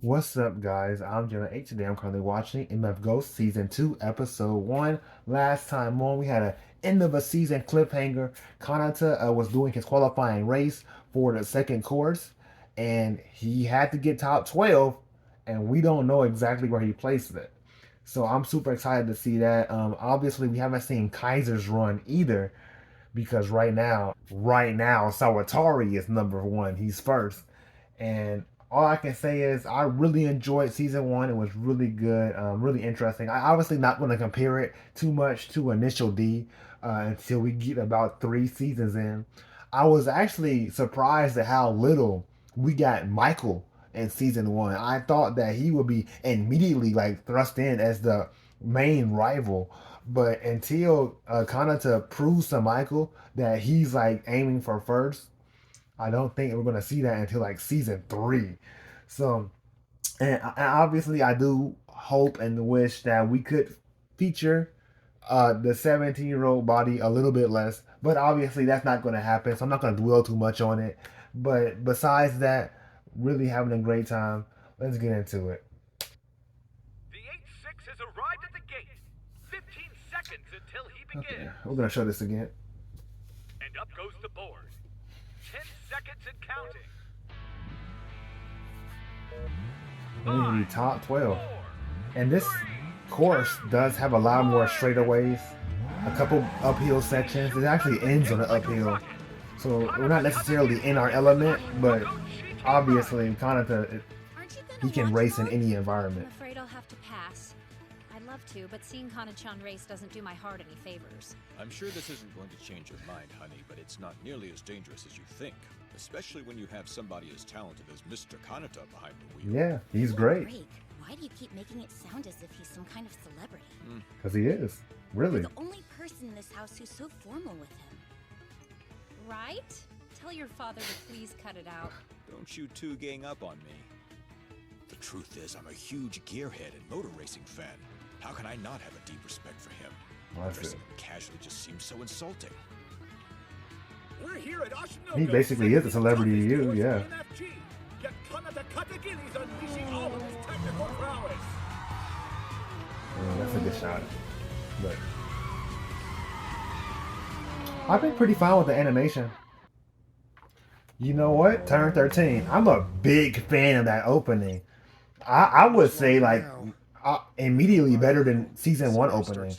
What's up, guys? I'm Jonah H. Today I'm currently watching MF Ghost Season 2, Episode 1. Last time on, we had an end of a season cliffhanger. Kanata was doing his qualifying race for the second course, and he had to get top 12, and we don't know exactly where he placed it. So I'm super excited to see that. Obviously, we haven't seen Kaiser's run either, because right now, Sawatari is number one. He's first. And all I can say is I really enjoyed season one. It was really good, really interesting. I obviously not going to compare it too much to Initial D until we get about 3 seasons in. I was actually surprised at how little we got Michael in season one. I thought that he would be immediately like thrust in as the main rival, but until Kanata proves to Michael that he's like aiming for first, I don't think we're gonna see that until like season three. So, and obviously, I do hope and wish that we could feature the 17-year-old body a little bit less. But obviously, that's not going to happen. So I'm not going to dwell too much on it. But besides that, really having a great time. Let's get into it. The 8-6 has arrived at the gate. 15 seconds until he Okay, begins. we're gonna show this again. And up goes the board. 10 seconds and counting. We need to be 5, top 12. 4, And this 3, course 2, does have a lot more 1. straightaways, a couple uphill sections. It actually ends on the Like a uphill. rocket. So we're not necessarily in our element, but obviously Kanata, Aren't you he gonna can watch race in mom? any I'm environment. afraid I'll have to pass. I'd love to, but seeing Kana-chan race doesn't do my heart any favors. I'm sure this isn't going to change your mind, honey, but it's not nearly as dangerous as you think. Especially when you have somebody as talented as Mr. Kanata behind the wheel. Yeah, he's Wait, great. Drake, why do you keep making it sound as if he's some kind of celebrity? Because he is. Really. You're the only person in this house who's so formal with him. Right? Tell your father to please cut it out. Don't you two gang up on me. The truth is, I'm a huge gearhead and motor racing fan. How can I not have a deep respect for him? That's it. Dressing him casually just seems so insulting. We're here at Oshinoko. He basically is a celebrity to you, yeah. MFG. Get Kanata Katagiri's unleashing all of his technical prowess. Yeah, that's a good shot. But I've been pretty fine with the animation. You know what? Turn 13. I'm a big fan of that opening. I would say like immediately better than season one opening.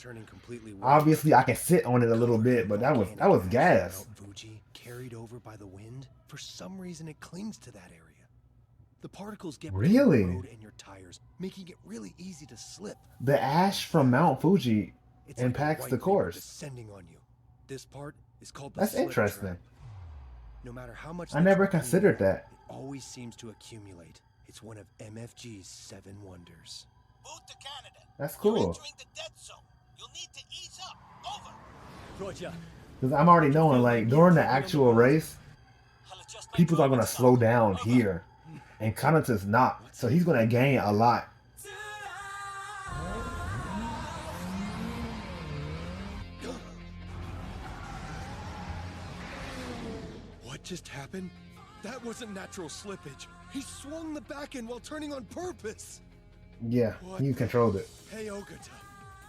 Obviously, I can sit on it a little bit, but that was gas. Fuji, carried over by the wind. For some reason, it clings to that area. The particles get between Really? the road and your tires, making it really easy to slip. The ash from Mount Fuji It's like a impacts white the paper course. descending on you. This part is called the That's slip interesting. trap. No matter how much I they never try to move considered it, that. It always seems to accumulate. It's one of MFG's 7 wonders. Move to Canada. That's You're cool. entering the dead zone. You'll need to ease up. Over. Roger. Because I'm already knowing, like, during the actual race, I'll adjust my people are going to driving slow style. down Over. here. And Kanata's not. So he's going to gain a lot. What just happened? That wasn't natural slippage. He swung the back end while turning on purpose. Yeah, you controlled it. Hey, Ogata,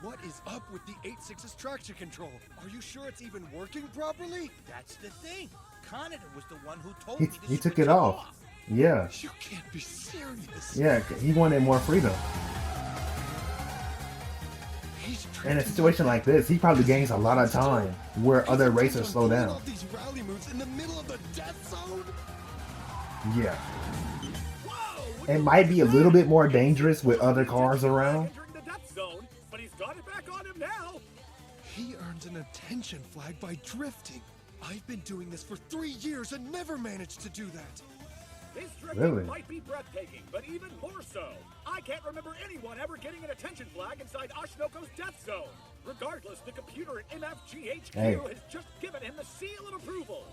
what is up with the 8.6's traction control? Are you sure it's even working properly? That's the thing. Canada was the one who told He, me to he took switch it off. Yeah. You can't be serious. Yeah, he wanted more freedom. He's In a drifting situation like this, he probably gains a lot of time where He's other intent racers on slow pulling down. off these rally moves in the middle of the death zone. Yeah. Whoa! It might be a little bit more dangerous with other cars around. Entering the death zone, but he's got it back on him now. He earns an attention flag by drifting. I've been doing this for 3 years and never managed to do that. His drifting Really? might be breathtaking, but even more so. I can't remember anyone ever getting an attention flag inside Oshinoko's death zone. Regardless, the computer at MFGHQ Hey. has just given him the seal of approval.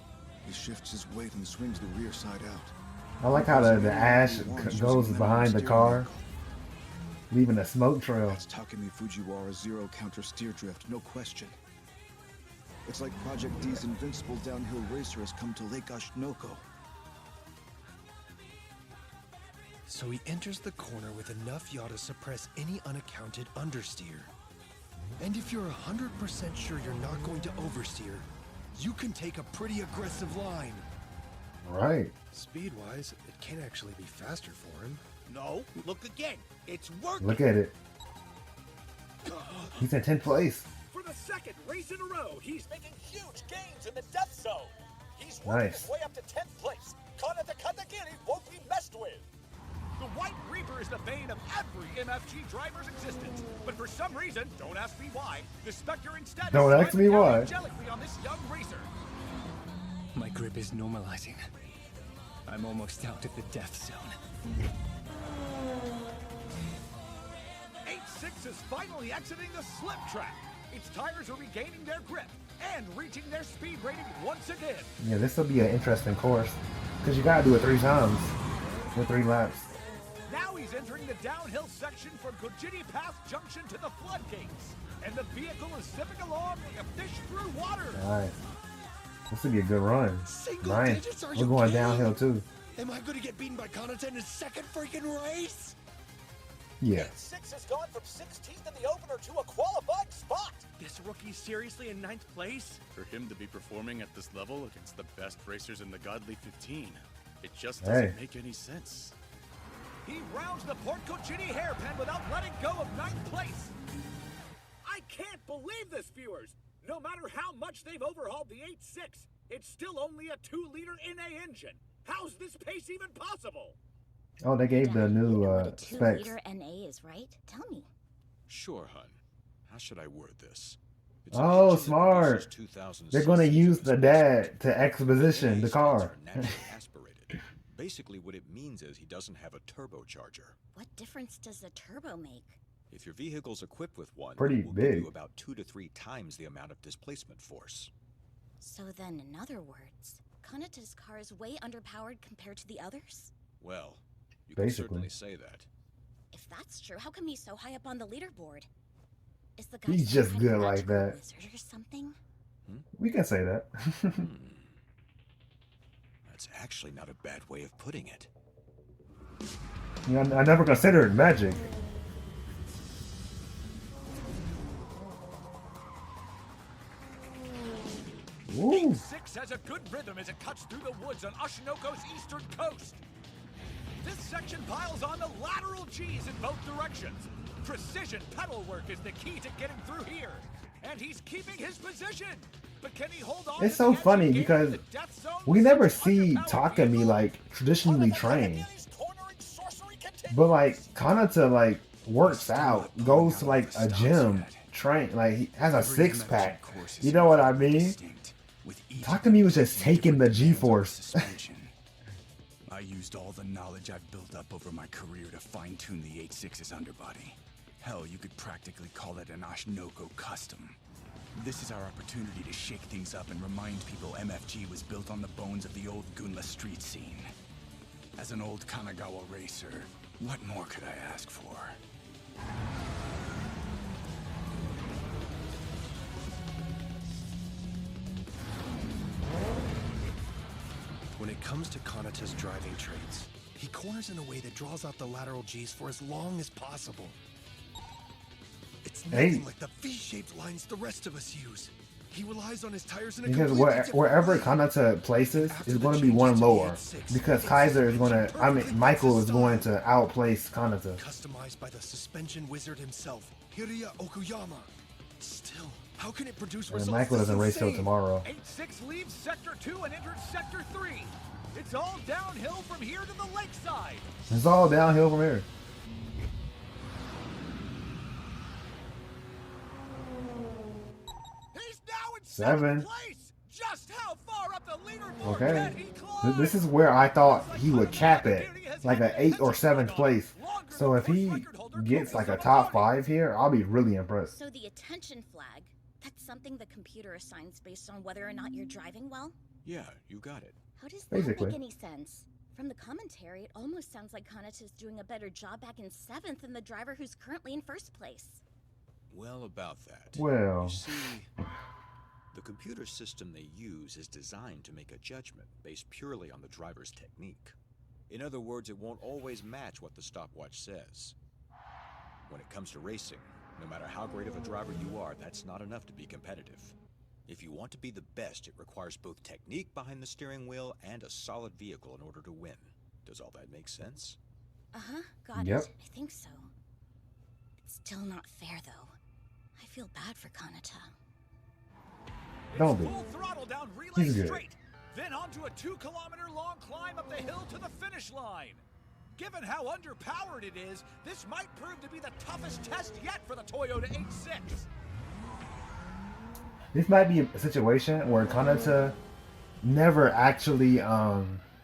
He shifts his weight and swings the rear side out. I like how the ash goes behind the car, leaving a smoke trail. That's Takumi Fujiwara's zero counter steer drift, no question. It's like Project D's invincible downhill racer has come to Lake Oshinoko. So he enters the corner with enough yaw to suppress any unaccounted understeer. And if you're 100% sure you're not going to oversteer, you can take a pretty aggressive line. Right. Speed-wise, it can actually be faster for him. No, look again. It's working. Look at it. He's in 10th place. For the second race in a row, he's making huge gains in the death zone. He's working Nice. his way up to 10th place. Kanata Katagiri won't be messed with. The White Reaper is the bane of every MFG driver's existence. But for some reason, don't ask me why, the Spectre instead Don't is ask me smiling down why. angelically on this young racer. My grip is normalizing. I'm almost out of the death zone. 8-6 is finally exiting the slip track. Its tires are regaining their grip and reaching their speed rating once again. Yeah, this will be an interesting course. Because you gotta do it 3 times. With 3 laps. Now he's entering the downhill section from Gojini Pass Junction to the floodgates. And the vehicle is zipping along like a fish through water. Nice. This will be a good run. Single Nice. digits, are We're you going kidding? downhill too. Am I going to get beaten by Kanata in his second freaking race? Yeah. 8-6 has gone from 16th in the opener to a qualifying spot. This rookie's seriously in 9th place? For him to be performing at this level against the best racers in the Godly 15, it just doesn't make any sense. He rounds the Port Cochini hairpin without letting go of 9th place. I can't believe this, viewers. No matter how much they've overhauled the 8.6, it's still only a 2-liter NA engine. How's this pace even possible? Oh, they gave the Dad, you new know what a specs. 2-liter NA is, right? Tell me. Sure, hun. How should I word this? It's Oh, an engine that smart. produces 2,000 They're gonna cc's use of the explosive dad to power. exposition NA the stands car. for naturally aspirated. Basically, what it means is he doesn't have a turbocharger. What difference does the turbo make? If your vehicle's equipped with one, Pretty it will big. give you about 2 to 3 times the amount of displacement force. So then, in other words, Kanata's car is way underpowered compared to the others? Well, you can Basically. certainly say that. If that's true, how come he's so high up on the leaderboard? Is the guy He's some just kind of good like magical that. wizard or something? We can say that. That's actually not a bad way of putting it. You know, I never considered magic. Woo. 8.6 has a good rhythm as it cuts through the woods on Oshinoko's eastern coast. This section piles on the lateral G's in both directions. Precision pedal work is the key to getting through here. And he's keeping his position. But can he hold on? It's to so the edge funny and gain because the death zone we with never such see underpowered Takami vehicle? like traditionally trained. Kanata cornering sorcery continues. But like Kanata like works out, goes to like a gym, train, like he has a 6-pack. You know what I mean? Takami was just taking the G-force. I used all the knowledge I've built up over my career to fine-tune the 8.6's underbody. Hell, you could practically call it an Oshinoko custom. This is our opportunity to shake things up and remind people MFG was built on the bones of the old Gunma street scene. As an old Kanagawa racer, what more could I ask for? When it comes to Kanata's driving traits, he corners in a way that draws out the lateral G's for as long as possible. It's nothing like the V-shaped lines the rest of us use. He relies on his tires in a Because completely different wherever way. Kanata places After is the going to be changes one to the lower. 8.6, Because it's Kaiser is going to, suspension I mean, perfectly Michael fits is his going style. to outplace Kanata. Customized by the suspension wizard himself, Hiria Okuyama. Still, how can it produce And results Michael this doesn't race till insane? tomorrow. 8.6 leaves Sector 2 and enters Sector 3. It's all downhill from here to the lakeside. It's all downhill from here. He's now in 7. 7th place. Just how far up the leaderboard can Okay. he climb? This is where I thought he would cap it, like an 8th or 7th place. So if he gets like a top 5 here, I'll be really impressed. So the attention flag, that's something the computer assigns based on whether or not you're driving well? Yeah, you got it. How does that Basically. make any sense? From the commentary, it almost sounds like Kanata's doing a better job back in 7th than the driver who's currently in 1st place. Well, about that. Well. You see, the computer system they use is designed to make a judgment based purely on the driver's technique. In other words, it won't always match what the stopwatch says. When it comes to racing, no matter how great of a driver you are, that's not enough to be competitive. If you want to be the best, it requires both technique behind the steering wheel and a solid vehicle in order to win. Does all that make sense? Uh-huh, got Yep. it. I think so. It's still not fair, though. I feel bad for Kanata. Don't be. Full throttle down relay He's good. straight, then onto a 2-kilometer-long climb up the hill to the finish line. Given how underpowered it is, this might prove to be the toughest test yet for the Toyota 86. This might be a situation where Kanata never actually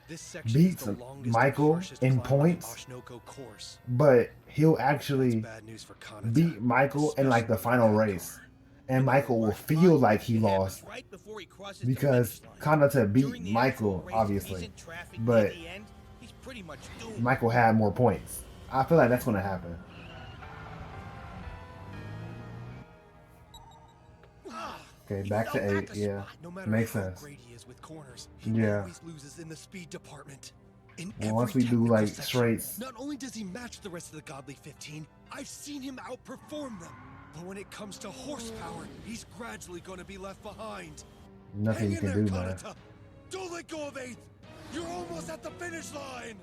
This section is beats the longest and Michael harshest in climb on the points, Oshinoko course. but he'll actually Bad news for Kanata, beat Michael in like the especially final that race. car. And Michael will feel like he It happens lost right before he crosses the because finish line. Kanata beat During the Michael, actual race, obviously. he's in traffic But in the end, he's pretty much doomed. Michael had more points. I feel like that's going to happen. Okay, back to 8. Yeah, No matter makes how sense. great he is with corners, he Yeah. always loses in the speed department. In Well, once every we do technical like section, straights, not only does he match the rest of the Godly 15, I've seen him outperform them. But when it comes to horsepower, he's gradually going to be left behind. nothing Hang you in can there, do, man. Kanata. Don't let go of 8th. You're almost at the finish line.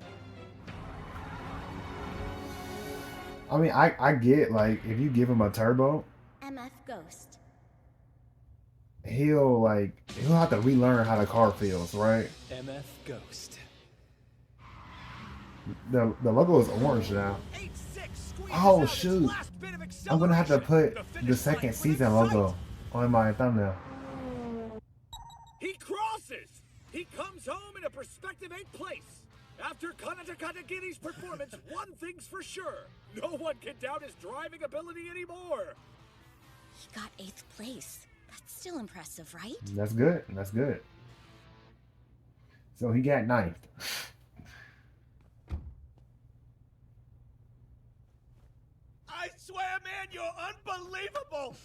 I mean, I get like if you give him a turbo, MF Ghost. he'll have to relearn how the car feels, right? MF Ghost. The logo is orange now. 86 squeezes Oh out its shoot! last bit of I'm gonna have to acceleration. put The finish the line second within season sight. logo on my thumbnail. He crosses! He comes home in a prospective 8th place! After Kanata Katagiri's performance, one thing's for sure. No one can doubt his driving ability anymore! He got 8th place. That's still impressive, right? That's good. That's good. So he got 9th. I swear, man, you're unbelievable!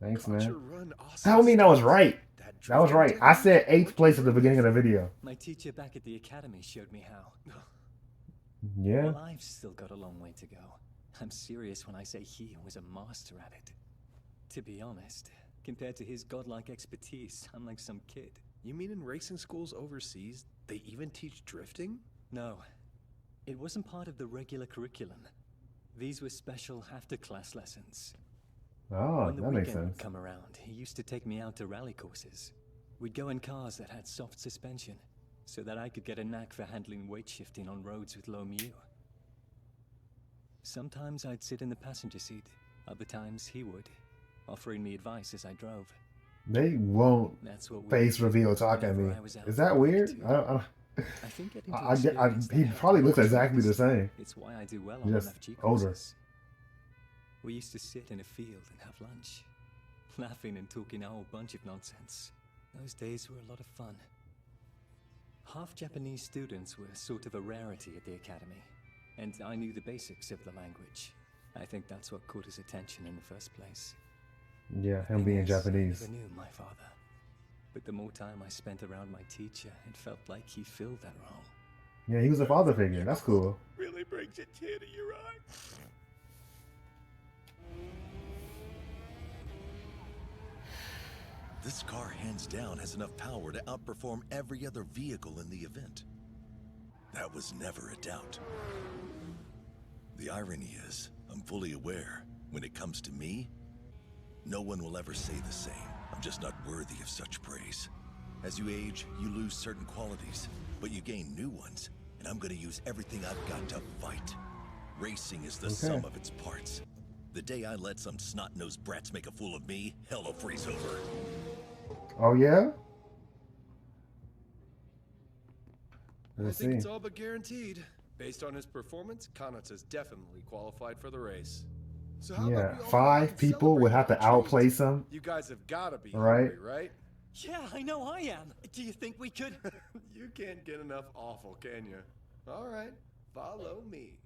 Thanks, Got your man. run awesome. Tell me that was right. That was drifting right. did I it. said 8th place at the beginning of the video. My teacher back at the academy showed me how. Yeah. Well, I've still got a long way to go. I'm serious when I say he was a master at it. To be honest, compared to his godlike expertise, I'm like some kid. You mean in racing schools overseas, they even teach drifting? No, it wasn't part of the regular curriculum. These were special after-class lessons. Oh, When the that makes weekend would sense. come around, he used to take me out to rally courses. We'd go in cars that had soft suspension, so that I could get a knack for handling weight shifting on roads with low mu. Sometimes I'd sit in the passenger seat, other times he would, offering me advice as I drove. They won't That's what we face did reveal talk at whenever me. I was out Is that on work, weird? too. I I think getting to I experience he that probably looks helped exactly the same. It's why I do well on Just MFG older. courses. We used to sit in a field and have lunch, laughing and talking a whole bunch of nonsense. Those days were a lot of fun. Half Japanese students were sort of a rarity at the academy, and I knew the basics of the language. I think that's what caught his attention in the first place. Yeah, him Thing being is, Japanese. I never knew my father. But the more time I spent around my teacher, it felt like he filled that role. Yeah, he was a father figure. That's cool. Really brings a tear to your eye. This car hands down has enough power to outperform every other vehicle in the event. That was never a doubt. The irony is, I'm fully aware, when it comes to me, no one will ever say the same. I'm just not worthy of such praise. As you age, you lose certain qualities, but you gain new ones, and I'm gonna use everything I've got to fight. Racing is the sum of its parts. The day I let some snot-nosed brats make a fool of me, hell will freeze over. Oh yeah? I Let's think see. it's all but guaranteed. Based on his performance, Kanata's definitely qualified for the race. So how about Yeah, we all go out 5 and people would celebrate have to our treat? outplace him. You guys have got to be Right. hungry, right? Yeah, I know I am. Do you think we could? You can't get enough awful, can you? All right, follow me.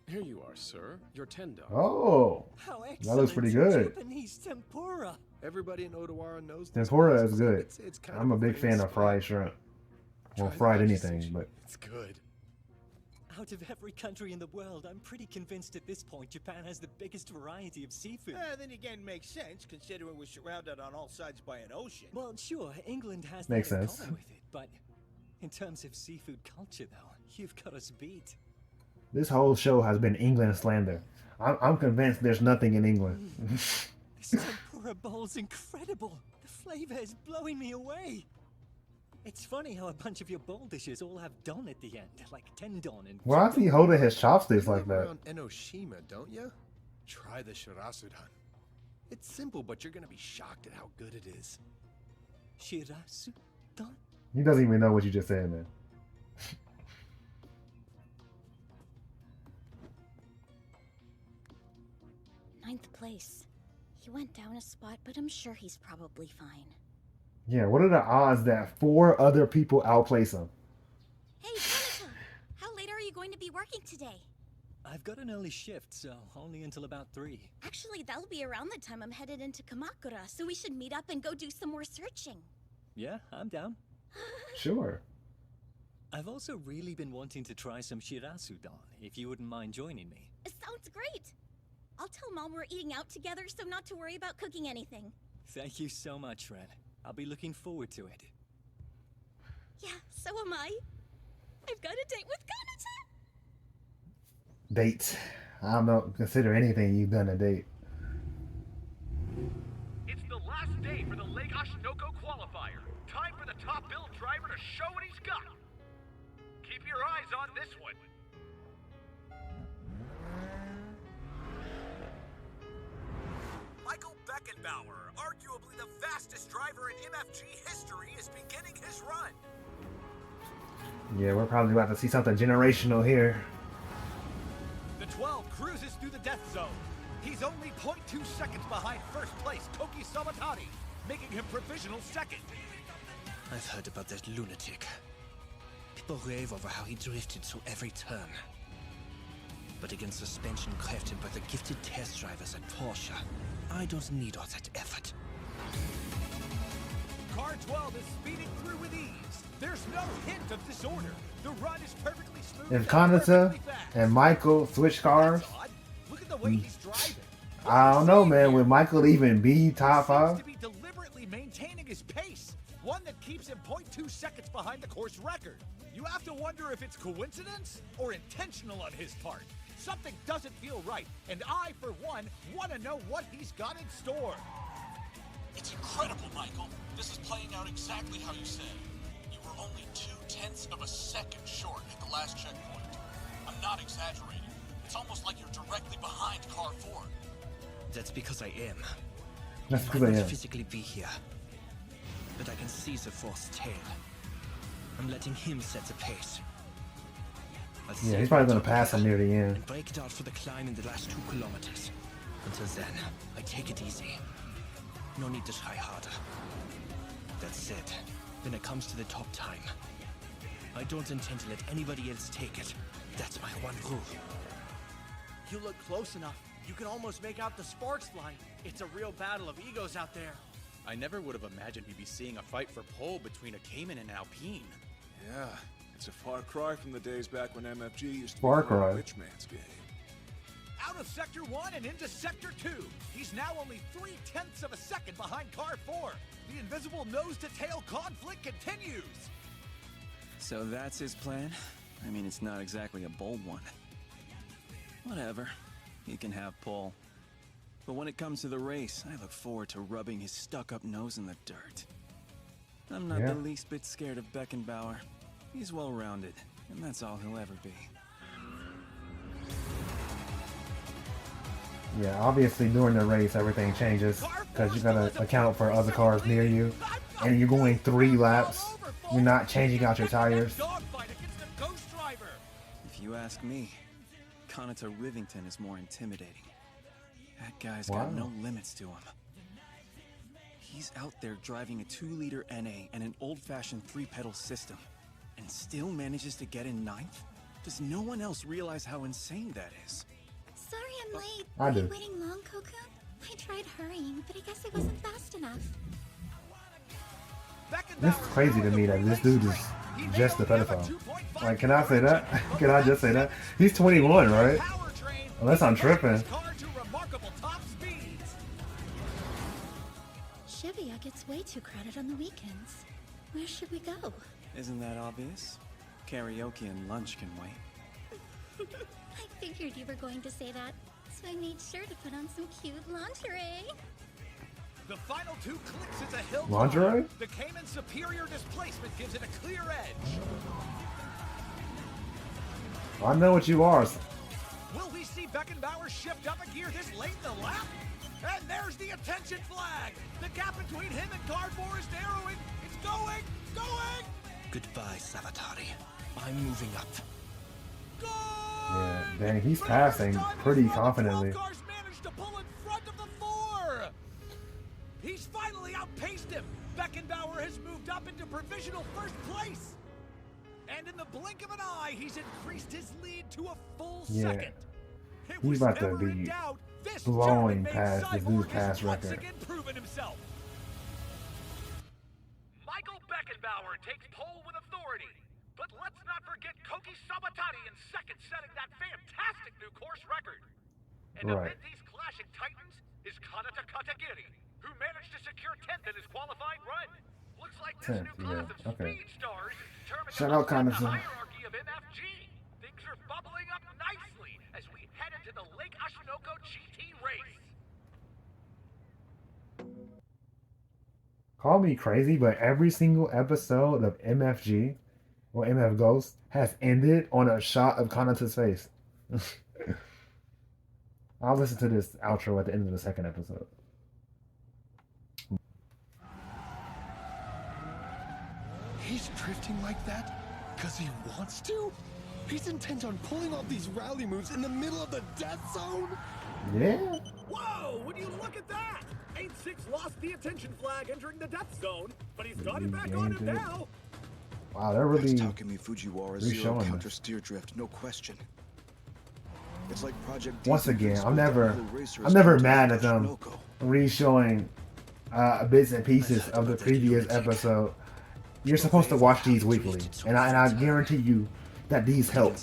Here you are, sir. Your tendo. Oh, How that looks pretty excellent. good. Japanese tempura. Everybody in Odawara knows Tempura is good. It's kind I'm a of big fan famous of fried shrimp. Or fried anything, but It's good. Out of every country in the world, I'm pretty convinced at this point Japan has the biggest variety of seafood. Then again, makes sense considering we're surrounded on all sides by an ocean. Well, sure, England has Makes that in sense. common with it, but in terms of seafood culture, though, you've got us beat. this whole show has been England slander. I'm convinced there's nothing in England. This tempura bowl's incredible. The flavor is blowing me away. It's funny how a bunch of your bowl dishes all have don at the end, like tendon and... Why is he holding his chopsticks like that? Around Enoshima, don't you? Try the shirasudan. It's simple, but you're gonna be shocked at how good it is. Shirasudan? He doesn't even know what you just said, man. Ninth place. He went down a spot, but I'm sure he's probably fine. Yeah, what are the odds that 4 other people outplace him? Hey, Kanata! How late are you going to be working today? I've got an early shift, so only until about 3. Actually, that'll be around the time I'm headed into Kamakura, so we should meet up and go do some more searching. Yeah, I'm down. Sure. I've also really been wanting to try some shirasudan, if you wouldn't mind joining me. It sounds great! I'll tell Mom we're eating out together, so not to worry about cooking anything. Thank you so much, Red. I'll be looking forward to it. Yeah, so am I. I've got a date with Kanata! Date. I don't consider anything you've done a date. It's the last day for the Lake Oshinoko qualifier. Time for the top billed driver to show what he's got. Keep your eyes on this one. Michael Beckenbauer, arguably the fastest driver in MFG history, is beginning his run. Yeah, we're probably about to see something generational here. The 12 cruises through the death zone. He's only 0.2 seconds behind first place Koki Samatani, making him provisional second. I've heard about that lunatic. People rave over how he drifted through every turn. But against suspension crafted by the gifted test drivers at Porsche, I don't need all that effort. Car 12 is speeding through with ease. There's no hint of disorder. The run is perfectly smooth. If Kanata and Michael switch cars, Look at the way he's driving. I don't know, man. Would Michael even be top Seems 5? to be deliberately maintaining his pace, one that keeps him 0.2 seconds behind the course record. You have to wonder if it's coincidence or intentional on his part. Something doesn't feel right, and I, for one, want to know what he's got in store. It's incredible, Michael. This is playing out exactly how you said. You were only 0.2 of a second short at the last checkpoint. I'm not exaggerating. It's almost like you're directly behind car 4. That's because I am. That's I because might I not am. physically be here, but I can see the fourth's tail. I'm letting him set the pace. I'll Yeah, save he's probably my gonna top pass him near the end. and break it out for the climb in the last 2 kilometers. Until then, I take it easy. No need to try harder. That said, when it comes to the top time, I don't intend to let anybody else take it. That's my one rule. You look close enough. You can almost make out the sparks flying. It's a real battle of egos out there. I never would have imagined we'd be seeing a fight for pole between a Cayman and an Alpine. Yeah, it's a far cry from the days back when MFG used to Far be cry. a rich man's game. Out of Sector 1 and into Sector 2. He's now only 0.3 of a second behind car 4. The invisible nose-to-tail conflict continues. So that's his plan? I mean, it's not exactly a bold one. Whatever. He can have pole. But when it comes to the race, I look forward to rubbing his stuck-up nose in the dirt. I'm not Yeah. the least bit scared of Beckenbauer. He's well-rounded, and that's all he'll ever be. Yeah, obviously during the race everything changes because you gotta account for other cars near you, and you're going 3 laps. You're not changing out your tires. If you ask me, Kanata Rivington is more intimidating. That guy's Wow. got no limits to him. He's out there driving a 2-liter NA and an old-fashioned 3-pedal system, and still manages to get in 9th? Does no one else realize how insane that is? Sorry I'm late. I Were you do. waiting long, Cocoon? I tried hurrying, but I guess I wasn't fast enough. This is crazy to me that this dude is just a pedophile. Like, can I say that? Can I just say that? He's 21, right? Unless I'm tripping. Shivia gets way too crowded on the weekends. Where should we go? Isn't that obvious? Karaoke and lunch can wait. I figured you were going to say that, so I made sure to put on some cute lingerie. The final 2 clicks is a hill Lingerie? climb. The Cayman's superior displacement gives it a clear edge. I know what you are. Will we see Beckenbauer shift up a gear this late in the lap? And there's the attention flag. The gap between him and Cardboard is narrowing. It's going. Goodbye, Savatari. I'm moving up. Yeah, dang, he's passing pretty confidently. Cars managed to pull in front of the 4. He's finally outpaced him. Beckenbauer has moved up into provisional first place. And in the blink of an eye, he's increased his lead to a full second. He's about to be blowing past this new pass record. Again proven himself. Michael Beckenbauer takes pole with authority. But let's not forget Koki Sabatari in second, setting that fantastic new course record. And amid these clashing titans is Kanata Katagiri, who managed to secure 10th in his qualifying run. Looks like this new class of speed stars is determined to upset the hierarchy of MFG. Things are bubbling up nicely as we head into the Lake Ashinoko GT race. Call me crazy, but every single episode of MFG or MF Ghost has ended on a shot of Kanata's face. I'll listen to this outro at the end of the second episode. He's drifting like that because he wants to? He's intent on pulling off these rally moves in the middle of the death zone? Yeah. Whoa, would you look at that? 8-6 lost the attention flag entering the death zone, but he's got it back on him now. Wow, they're really Takumi Fujiwara Zero counter steer drift, no question. It's like Project once again, I'm never mad at them re-showing bits and pieces of the previous episode. You're supposed to watch these weekly, and I guarantee you that these help.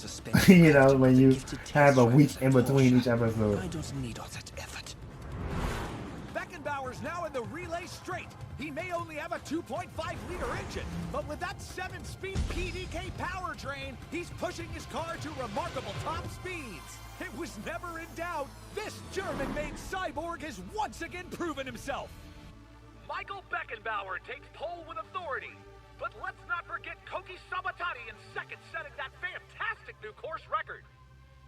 You know, when you have a week in between each episode. I don't need all that effort. Beckenbauer's now in the relay straight. He may only have a 2.5-liter engine, but with that 7-speed PDK powertrain, he's pushing his car to remarkable top speeds. It was never in doubt. This German-made cyborg has once again proven himself. Michael Beckenbauer takes pole with authority. But let's not forget Koki Sabatari in second, setting that fantastic new course record.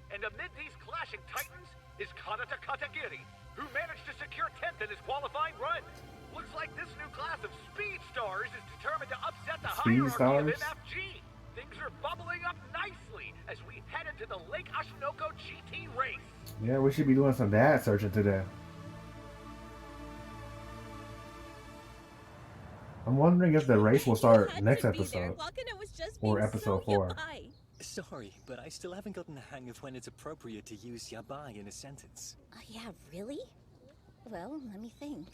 And amid these clashing titans is Kanata Katagiri, who managed to secure 10th in his qualifying run. Looks like this new class of speed stars is determined to upset the hierarchy of MFG. Things are bubbling up nicely as we head into the Lake Ashinoko GT race. Yeah, we should be doing some dad searching today. I'm wondering if the race will start next episode or episode 4. Sorry, but I still haven't gotten the hang of when it's appropriate to use yabai in a sentence. Yeah, really? Well, let me think.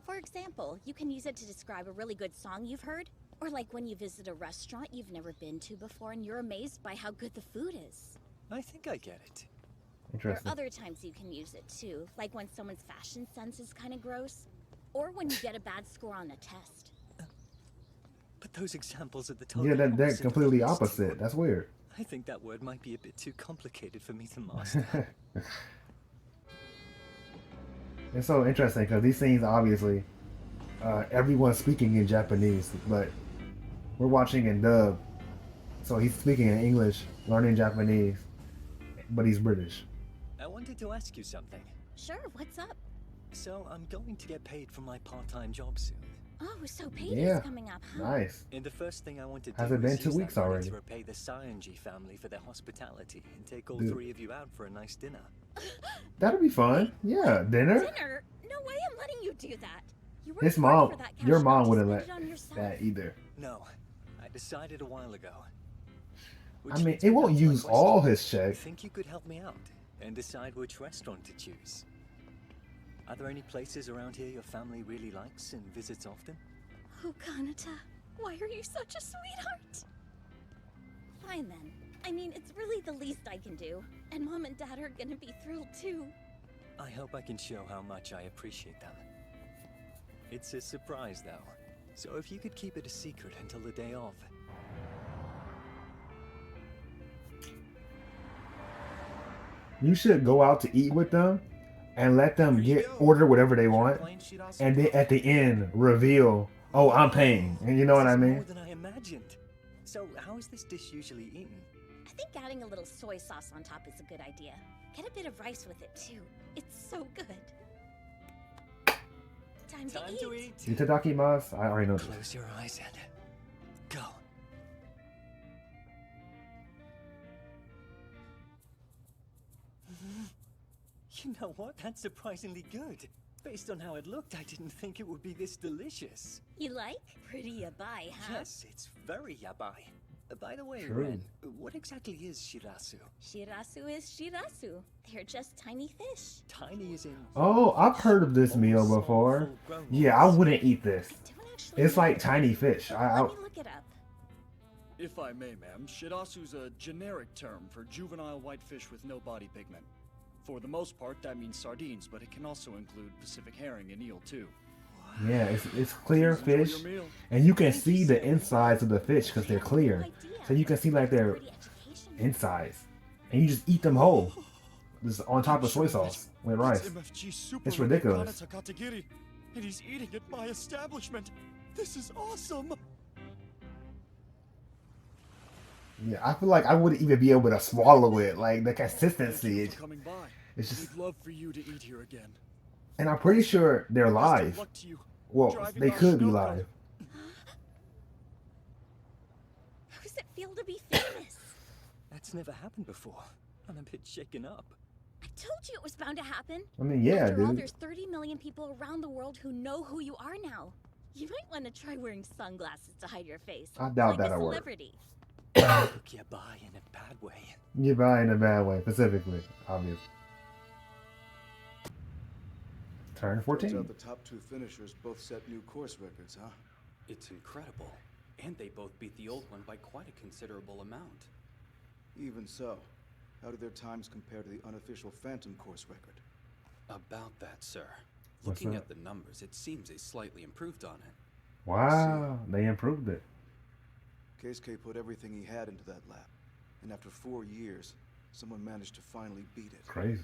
For example, you can use it to describe a really good song you've heard, or like when you visit a restaurant you've never been to before and you're amazed by how good the food is. I think I get it. Interesting. Or other times you can use it too, like when someone's fashion sense is kind of gross, or when you get a bad score on a test. But those examples are the total Yeah, they're opposite completely of opposite. That's weird. I think that word might be a bit too complicated for me to master. It's so interesting because these scenes, obviously, everyone's speaking in Japanese, but we're watching in dub. So he's speaking in English, learning Japanese, but he's British. I wanted to ask you something. Sure, what's up? So I'm going to get paid for my part-time job soon. Oh, so payday's coming up, huh? Nice. And the first thing I want to do Has it been is 2 use weeks that money already? to repay the Saionji family for their hospitality and take all Dude. 3 of you out for a nice dinner. That'd be fun. Yeah, dinner. Dinner? No way I'm letting you do that. You worked His hard mom, for that cash, your not mom to wouldn't spend let it on yourself. that either. No, I decided a while ago. Which I mean, leads it me won't down to my use question. all his check. Think you could help me out and decide which restaurant to choose? Are there any places around here your family really likes and visits often? Oh, Kanata, why are you such a sweetheart? Fine then. I mean, it's really the least I can do. And Mom and Dad are gonna be thrilled too. I hope I can show how much I appreciate them. It's a surprise though, so if you could keep it a secret until the day of. You should go out to eat with them and let them order whatever they want, and then at the end reveal, "Oh, I'm paying," and you know what I mean? More than I imagined. So how is this dish usually eaten? I think adding a little soy sauce on top is a good idea. Get a bit of rice with it too. It's so good. Time to eat. Itadakimasu. I already know this. Close your eyes and go. You know what? That's surprisingly good. Based on how it looked, I didn't think it would be this delicious. You like? Pretty yabai, huh? Yes, it's very yabai. By the way, True. Ren, what exactly is shirasu? Shirasu is shirasu. They're just tiny fish. Tiny is in... Oh, I've heard of this meal before. Yeah, I wouldn't eat this. It's like tiny fish. Let me look it up. If I may, ma'am, shirasu's a generic term for juvenile whitefish with no body pigment. For the most part, that means sardines, but it can also include Pacific herring and eel too. Yeah, it's clear fish, and you can see the insides of the fish because they're clear. So you can see like their insides, and you just eat them whole, just on top of soy sauce with rice. It's ridiculous. And he's eating at my establishment. This is awesome. Yeah, I feel like I wouldn't even be able to swallow it. Like the consistency, it's just. We'd love for you to eat here again. And I'm pretty sure they're live. Well, they could be live. How does it feel to be famous? That's never happened before. I'm a bit shaken up. I told you it was bound to happen. I mean, yeah, After all, dude. there's 30 million people around the world who know who you are now. You might want to try wearing sunglasses to hide your face. I doubt like that'll a work. celebrity. You buy in a bad way. You buy in a bad way, specifically, obvious. Turn Turns 14. out the top two finishers both set new course records, huh? It's incredible. And they both beat the old one by quite a considerable amount. Even so, how do their times compare to the unofficial Phantom course record? About that, sir. What's Looking that? at the numbers, it seems they slightly improved on it. Wow, they improved it. Keisuke put everything he had into that lap, and after 4 years, someone managed to finally beat it. Crazy.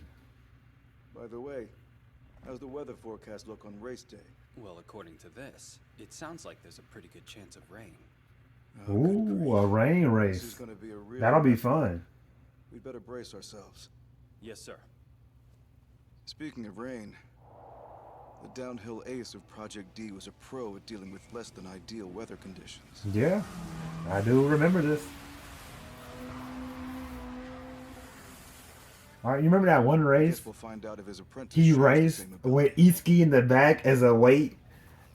By the way, how's the weather forecast look on race day? Well, according to this, it sounds like there's a pretty good chance of rain. Ooh, a rain This is race. gonna be a real That'll be mess. fun. We'd better brace ourselves. Yes, sir. Speaking of rain, the downhill ace of Project D was a pro at dealing with less than ideal weather conditions. Yeah, I do remember this. All right, you remember that one race? We'll find out if his apprentice He shares the raced same with Itsuki in the back as a weight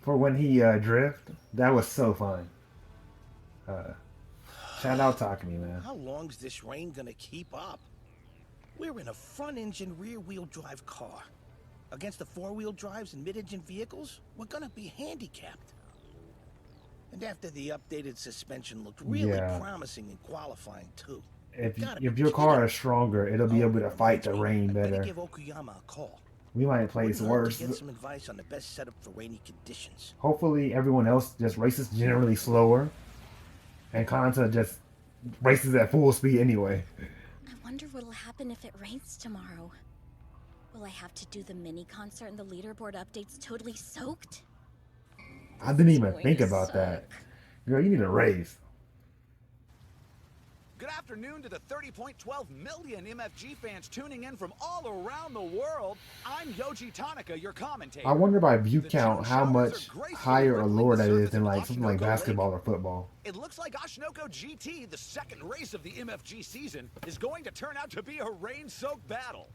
for when he drift. That was so fun. Shout out Takumi, man. How long's this rain gonna keep up? We're in a front-engine, rear-wheel drive car. Against the four-wheel drives and mid-engine vehicles, we're gonna be handicapped. And after the updated suspension looked really Yeah. promising in qualifying too. If your car is stronger, it'll be able to fight the rain Better better. give Okuyama a call. We might place Would love worse. to get some advice on the best setup for rainy conditions. Hopefully, everyone else just races generally slower, and Kanata just races at full speed anyway. I wonder what'll happen if it rains tomorrow. Will I have to do the mini concert and the leaderboard updates totally soaked? I didn't even going think to about that. Girl, you need a raise. Good afternoon to the 30.12 million MFG fans tuning in from all around the world. I'm Yoji Tanaka, your commentator. I wonder by view count how much higher or lower that is than like something like basketball or football. It looks like Oshinoko GT, the second race of the MFG season, is going to turn out to be a rain-soaked battle.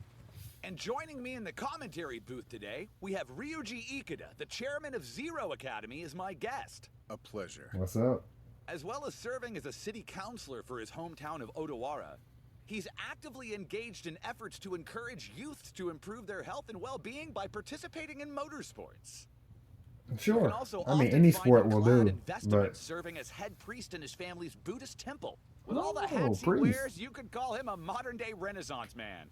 And joining me in the commentary booth today, we have Ryuji Ikeda, the chairman of Zero Academy, as my guest. A pleasure. What's up? As well as serving as a city councilor for his hometown of Odawara, He's actively engaged in efforts to encourage youth to improve their health and well-being by participating in motorsports. Sure. I mean, any sport will do, but serving as head priest in his family's Buddhist temple. With all the Oh, hats he priest. wears, you could call him a modern-day Renaissance man.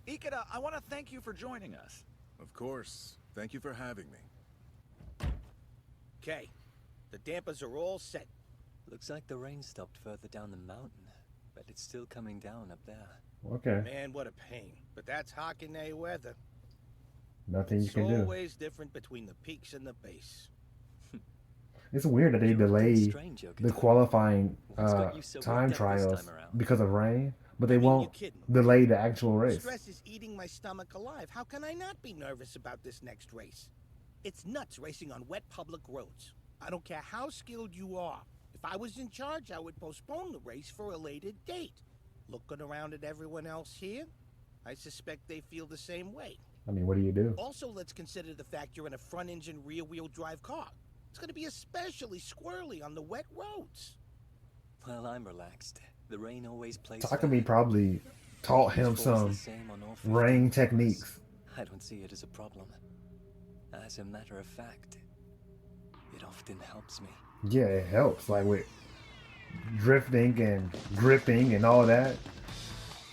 Ikeda, I want to thank you for joining us. Of course. Thank you for having me. Okay, the dampers are all set. Looks like the rain stopped further down the mountain, but it's still coming down up there. Okay. Man, what a pain. But that's Hakanei weather. Nothing you It's can do. always different between the peaks and the base. It's weird that they delayed the qualifying time trials because of rain, but they won't delay the actual race. Stress is eating my stomach alive. How can I not be nervous about this next race? It's nuts racing on wet public roads. I don't care how skilled you are. If I was in charge, I would postpone the race for a later date. Looking around at everyone else here, I suspect they feel the same way. I mean, what do you do? Also, let's consider the fact you're in a front-engine, rear-wheel drive car. It's going to be especially squirrely on the wet roads. Well, I'm relaxed. The rain always plays. Takumi probably taught him some rain techniques. I don't see it as a problem. As a matter of fact, it often helps me. Yeah, it helps, like with drifting and gripping and all that.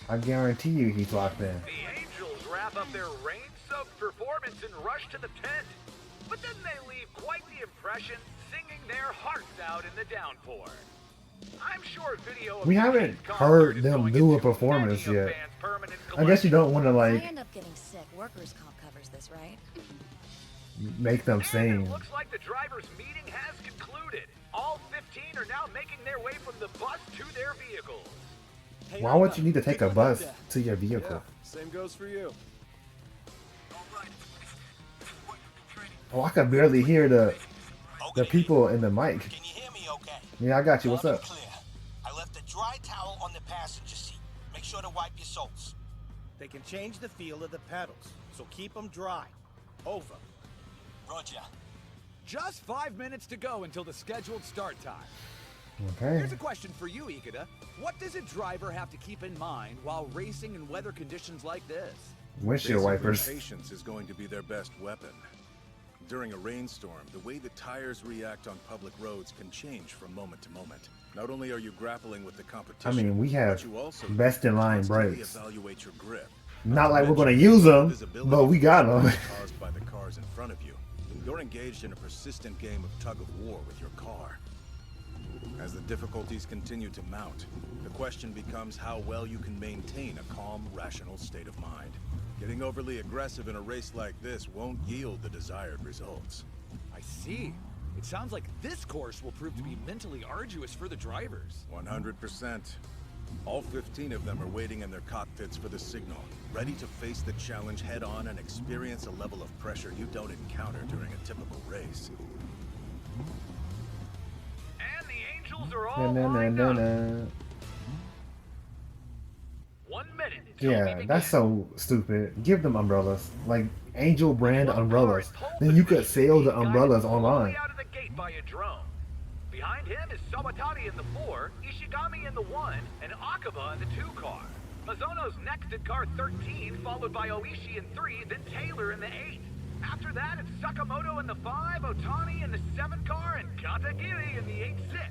I guarantee you he's locked in. The Angels wrap up their rain-soaked performance and rush to the tent. But then they leave quite the impression, singing their hearts out in the downpour. I'm sure video of We haven't heard them do a performance yet. I guess you don't want to If I like end up getting sick, workers' comp covers this, right? make them sing. Looks like the drivers' meeting has concluded. All 15 are now making their way from the bus to their vehicles. Why would you need to take a bus to your vehicle? Same goes for you. Oh, I can barely hear the people in the mic. Can you hear me okay? Yeah, I got you. What's up? Clear. I left a dry towel on the passenger seat. Make sure to wipe your soles. They can change the feel of the pedals, so keep them dry. Over. Roger. Just 5 minutes to go until the scheduled start time. Okay. Here's a question for you, Ikeda. What does a driver have to keep in mind while racing in weather conditions like this? Windshield wipers. Patience is going to be their best weapon. During a rainstorm, the way the tires react on public roads can change from moment to moment. Not only are you grappling with the competition, I mean, we have but you also best in line constantly brakes. evaluate your grip. Not like we're gonna use them, but we got them. Caused by the cars in front of you. You're engaged in a persistent game of tug of war with your car. As the difficulties continue to mount, the question becomes how well you can maintain a calm, rational state of mind. Getting overly aggressive in a race like this won't yield the desired results. I see. It sounds like this course will prove to be mentally arduous for the drivers. 100%. All 15 of them are waiting in their cockpits for the signal, ready to face the challenge head-on and experience a level of pressure you don't encounter during a typical race. And the Angels are Na, all na, na, lined na, up. na. 1 minute. Yeah, that's so stupid. Give them umbrellas, like Angel brand umbrellas. Then you could sell the umbrellas online. Out of the gate by a drone. Behind him is Sawatani in the 4, Ishigami in the 1, and Akaba in the 2 car. Mizono's next in car 13, followed by Oishi in 3, then Taylor in the 8. After that, it's Sakamoto in the 5, Otani in the 7 car, and Katagiri in the 8-6.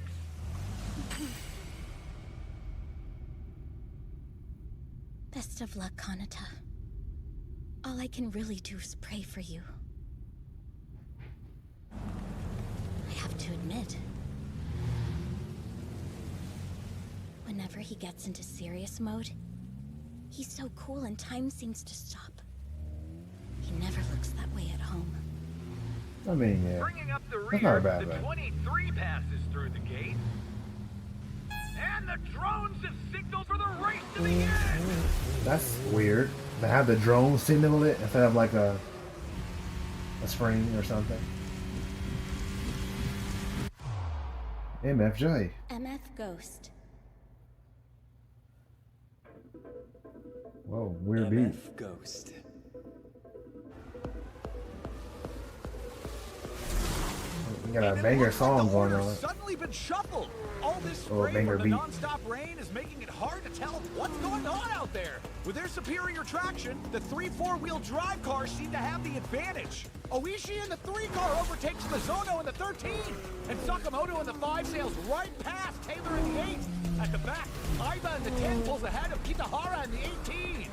Best of luck, Kanata. All I can really do is pray for you. I have to admit, whenever he gets into serious mode, he's so cool and time seems to stop. He never looks that way at home. I mean, yeah, Bringing up the that's not rear, a bad the bet. 23 passes through the gate. And the drones have signaled for the race to begin! That's weird. To have the drone signal it instead of like a screen or something. MFJ. MF Ghost. Whoa, weird beat. MF Ghost. You got a banger song going on. Suddenly been shuffled. All this Or spray banger from the beat. non-stop rain is making it hard to tell what's going on out there. With their superior traction, the 3 4-wheel drive cars seem to have the advantage. Oishi in the 3 car overtakes Mizuno in the 13, and Sakamoto in the 5 sails right past Taylor in the 8. At the back, Aiba in the 10 pulls ahead of Kitahara in the 18.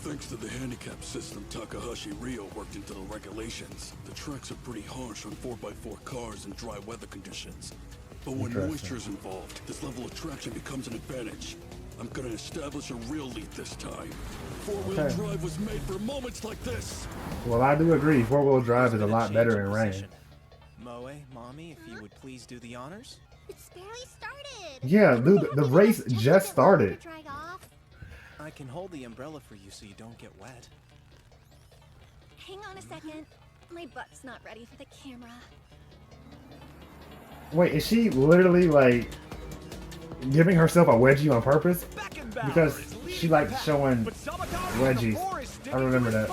Thanks to the handicap system Takahashi Ryo worked into the regulations, the tracks are pretty harsh on 4x4 cars in dry weather conditions. But when moisture's involved, this level of traction becomes an advantage. I'm gonna establish a real lead this time. 4-wheel drive was made for moments like this. Well, I do agree. 4-wheel drive is a lot better in rain. Moe, Mommy, if you would please do the honors. It's barely started. Yeah, dude, the race just started. I can hold the umbrella for you so you don't get wet. Hang on a second. My butt's not ready for the camera. Wait, is she literally like giving herself a wedgie on purpose? Because she likes showing wedgies. I remember that.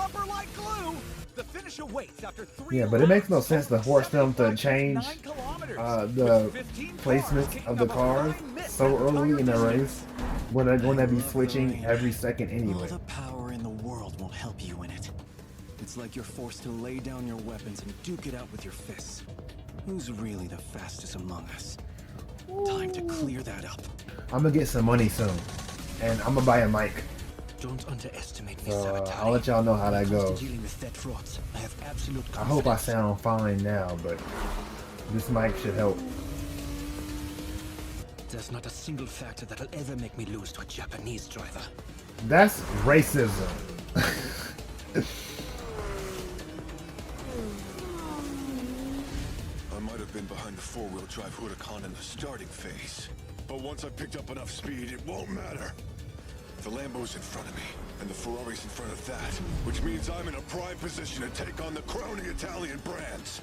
Yeah, but it makes no sense to force them to change the placements of the cars so early in the race when they're going to be switching every second anyway. All the power in the world won't help you in it. It's like you're forced to lay down your weapons and duke it out with your fists. Who's really the fastest among us? Time to clear that up. I'm gonna get some money soon, and I'm gonna buy a mic. Don't underestimate me, So I'll let y'all know how that goes. Dealing with dead frauds, I have absolute I hope I sound fine now, but this mic should help. There's not a single factor that'll ever make me lose to a Japanese driver. That's racism. I might have been behind the 4-wheel drive Huracan in the starting phase, but once I picked up enough speed, it won't matter. The Lambo's in front of me, and the Ferrari's in front of that, which means I'm in a prime position to take on the crowning Italian brands.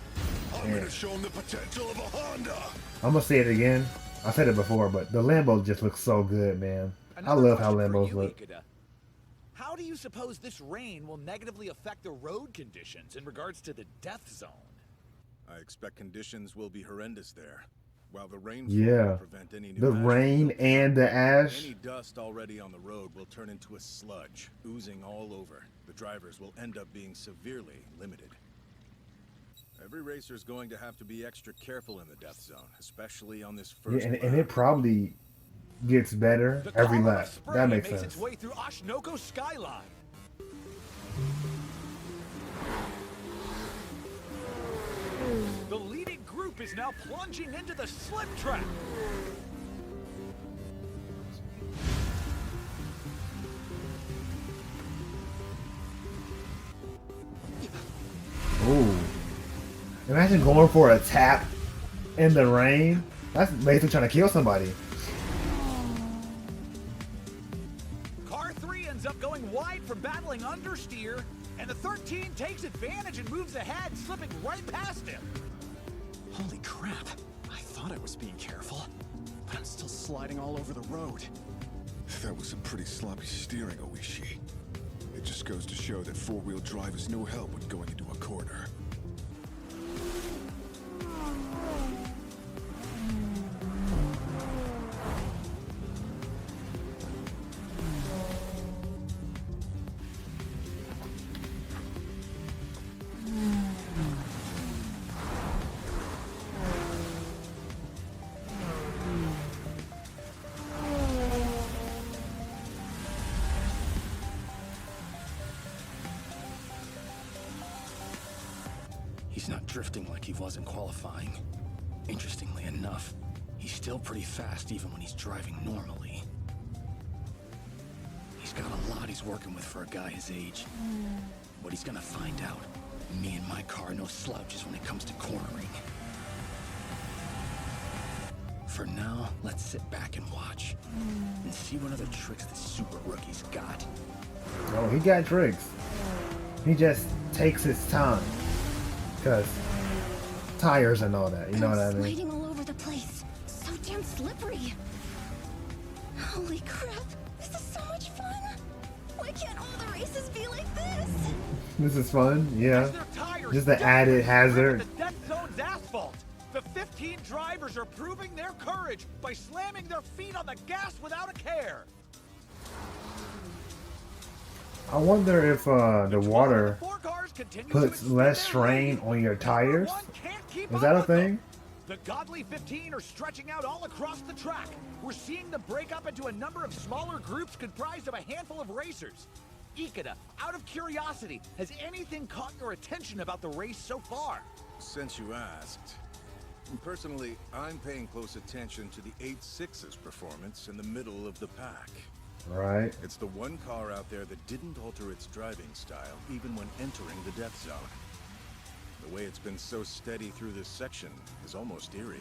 I'm gonna show them the potential of a Honda. I'm gonna say it again. I said it before, but the Lambo just looks so good, man. I love how Lambos look. How do you suppose this rain will negatively affect the road conditions in regards to the death zone? I expect conditions will be horrendous there. While the rain Yeah, will prevent any new the ash rain buildup, and the ash. Any dust already on the road will turn into a sludge, oozing all over. The drivers will end up being severely limited. Every racer is going to have to be extra careful in the death zone, especially on this Yeah, first and it probably gets better every lap. That makes sense. Its way through Oshinoko skyline. The leading group is now plunging into the slip trap. Ooh. Imagine going for a tap in the rain. That's basically trying to kill somebody. Car 3 ends up going wide from battling understeer, and the 13 takes advantage and moves ahead, slipping right past him. Holy crap. I thought I was being careful, but I'm still sliding all over the road. That was some pretty sloppy steering, Oishi. It just goes to show that 4-wheel drive is no help when going into a corner. He's not drifting like he was in qualifying. Interestingly enough, he's still pretty fast even when he's driving normally. He's got a lot he's working with for a guy his age. But he's gonna find out. Me and my car are no slouches when it comes to cornering. For now, let's sit back and watch. And see what other tricks this super rookie's got. Oh, he got tricks. He just takes his time. Because tires and all that, you know what I mean? Sliding all over the place. So damn slippery. Holy crap. This is so much fun. Why can't all the races be like this? This is fun, yeah. As their tires riders Just the added hazard. the death zone's asphalt. The 15 drivers are proving their courage by slamming their feet on the gas without a care. I wonder if the water puts less strain on your tires. Is that a thing? The Godly 15 are stretching out all across the track. We're seeing them break up into a number of smaller groups comprised of a handful of racers. Ikeda, out of curiosity, has anything caught your attention about the race so far? Since you asked, personally, I'm paying close attention to the 8-6's performance in the middle of the pack. Right. It's the one car out there that didn't alter its driving style even when entering the death zone. The way it's been so steady through this section is almost eerie.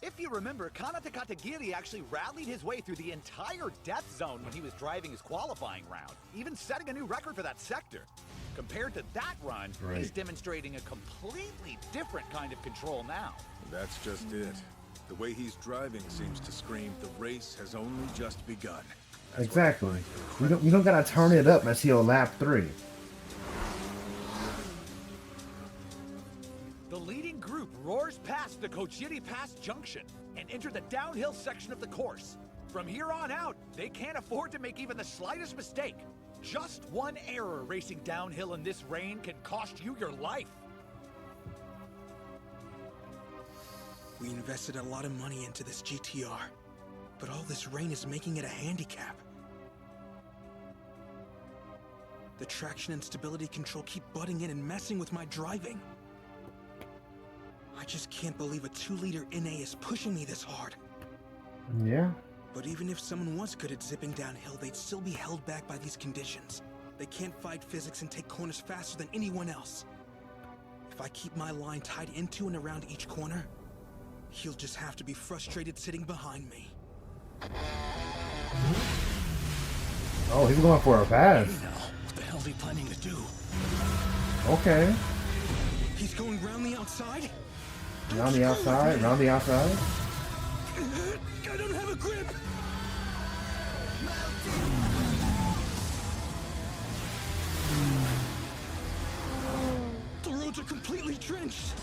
If you remember, Kanata Katagiri actually rallied his way through the entire death zone when he was driving his qualifying round, even setting a new record for that sector. Compared to that run, he's demonstrating a completely different kind of control now. That's just it. The way he's driving seems to scream the race has only just begun. Exactly. You don't gotta turn it up until lap 3. The leading group roars past the Kojiri Pass junction and enter the downhill section of the course. From here on out, they can't afford to make even the slightest mistake. Just one error racing downhill in this rain can cost you your life. We invested a lot of money into this GTR, but all this rain is making it a handicap. The traction and stability control keep butting in and messing with my driving. I just can't believe a 2-liter NA is pushing me this hard. Yeah. But even if someone was good at zipping downhill, they'd still be held back by these conditions. They can't fight physics and take corners faster than anyone else. If I keep my line tied into and around each corner, he'll just have to be frustrated sitting behind me. Oh, he's going for a pass. Hey now, what the hell's he planning to do? Okay. He's going round the outside? Round the outside, round the outside. I don't have a grip. The roads are completely drenched.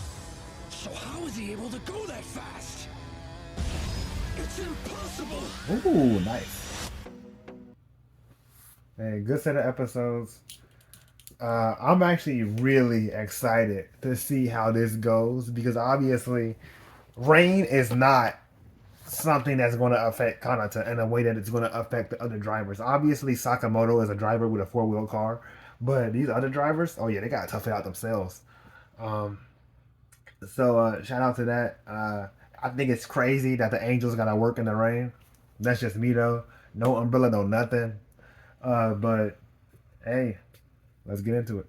So how is he able to go that fast? It's impossible. Ooh, nice. Hey, good set of episodes. I'm actually really excited to see how this goes because obviously rain is not something that's going to affect Kanata in a way that it's going to affect the other drivers. Obviously, Sakamoto is a driver with a 4-wheel car, but these other drivers, oh yeah, they got to tough it out themselves. So shout out to that. I think it's crazy that the Angels got to work in the rain. That's just me though. No umbrella, no nothing. But hey, let's get into it.